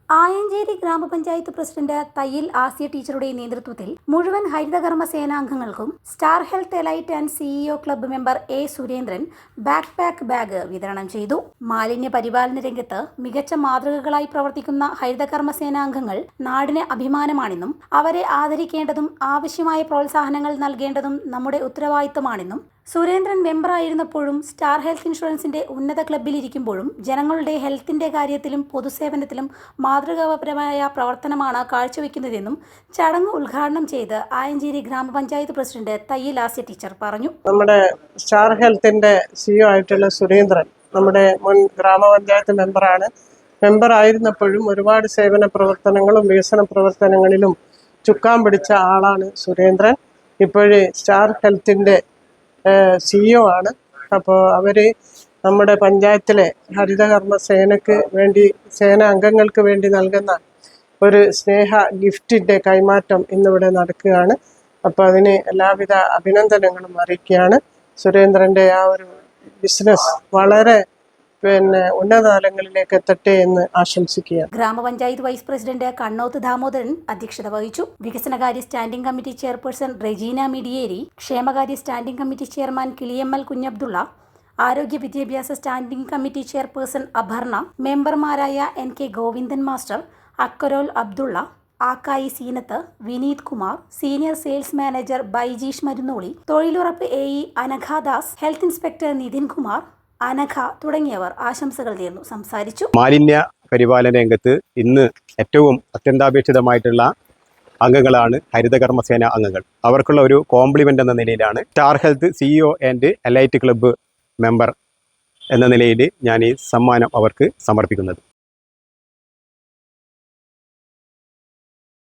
ആയഞ്ചേരി ഗ്രാമപഞ്ചായത്ത് പ്രസിഡന്റ് തയ്യിൽ ആസിയ ടീച്ചറുടെ നേതൃത്വത്തിൽ മുഴുവൻ ഹരിതകർമ്മ സേനാംഗങ്ങൾക്കും star health elite and CEO club member A Surendran backpack bag വിതരണം ചെയ്തു. മാലിന്യ പരിപാലന രംഗത്ത് മികച്ച മാതൃകകളായി പ്രവർത്തിക്കുന്ന ഹരിതകർമ്മ സേനാംഗങ്ങൾ നാടിന് അഭിമാനമാണെന്നും അവരെ ആദരിക്കേണ്ടതും ആവശ്യമായ പ്രോത്സാഹനങ്ങൾ നൽകേണ്ടതും നമ്മുടെ ഉത്തരവാദിത്തമാണെന്നും സുരേന്ദ്രൻ മെമ്പറായിരുന്നപ്പോഴും സ്റ്റാർ ഹെൽത്ത് ഇൻഷുറൻസിന്റെ ഉന്നത ക്ലബ്ബിലിരിക്കുമ്പോഴും ജനങ്ങളുടെ ഹെൽത്തിന്റെ കാര്യത്തിലും പൊതുസേവനത്തിലും മാതൃകാപരമായ പ്രവർത്തനമാണ് കാഴ്ചവെക്കുന്നതെന്നും ചടങ്ങ് ഉദ്ഘാടനം ചെയ്ത് ആയഞ്ചേരി ഗ്രാമപഞ്ചായത്ത് പ്രസിഡന്റ് തയ്യിൽ ആസിയ ടീച്ചർ പറഞ്ഞു. നമ്മുടെ സ്റ്റാർ ഹെൽത്തിന്റെ സിഇഒ ആയിട്ടുള്ള സുരേന്ദ്രൻ നമ്മുടെ മുൻ ഗ്രാമപഞ്ചായത്ത് മെമ്പറായിരുന്നപ്പോഴും ഒരുപാട് സേവന പ്രവർത്തനങ്ങളും വികസന പ്രവർത്തനങ്ങളിലും ചുക്കാൻ പിടിച്ച ആളാണ് സുരേന്ദ്രൻ. ഇപ്പോഴേ സ്റ്റാർ ഹെൽത്തിന്റെ സിഇഒ ആണ്. അപ്പോൾ അവർ നമ്മുടെ പഞ്ചായത്തിലെ ഹരിതകർമ്മ സേന അംഗങ്ങൾക്ക് വേണ്ടി നൽകുന്ന ഒരു സ്നേഹ ഗിഫ്റ്റിൻ്റെ കൈമാറ്റം ഇന്നിവിടെ നടക്കുകയാണ്. അപ്പോൾ അതിന് എല്ലാവിധ അഭിനന്ദനങ്ങളും അറിയിക്കുകയാണ്. സുരേന്ദ്രൻ്റെ ആ ഒരു ബിസിനസ് വളരെ ഉന്നത തലങ്ങളിലേക്ക് എത്തട്ടെ എന്ന് ആശംസിക്കുക. ഗ്രാമപഞ്ചായത്ത് വൈസ് പ്രസിഡന്റ് കണ്ണോത്ത് ദാമോദരൻ അധ്യക്ഷത വഹിച്ചു. വികസനകാര്യ standing committee chairperson Regina Midiyeri, ക്ഷേമകാര്യ standing committee chairman Kiliyammal Kunhabdulla, ആരോഗ്യ വിദ്യാഭ്യാസ സ്റ്റാൻഡിംഗ് കമ്മിറ്റി ചെയർപേഴ്സൺ അപർണ, മെമ്പർമാരായ NK Govindan master, Akkarol Abdulla, Akkayi Seenath, Vineeth Kumar, senior sales manager Baijeesh Marunnoli, തൊഴിലുറപ്പ് AE Anaghadas, health inspector Nithin Kumar, Anagha തുടങ്ങിയവർ ആശംസകൾ നേർന്നു സംസാരിച്ചു. മാലിന്യ പരിപാലന രംഗത്ത് ഇന്ന് ഏറ്റവും അത്യന്താപേക്ഷിതമായിട്ടുള്ള അംഗങ്ങളാണ് ഹരിതകർമ്മസേന അംഗങ്ങൾ. അവർക്കുള്ള ഒരു കോംപ്ലിമെന്റ് എന്ന നിലയിലാണ് star health CEO and elite club member എന്ന നിലയിൽ ഞാൻ ഈ സമ്മാനം അവർക്ക് സമർപ്പിക്കുന്നത്.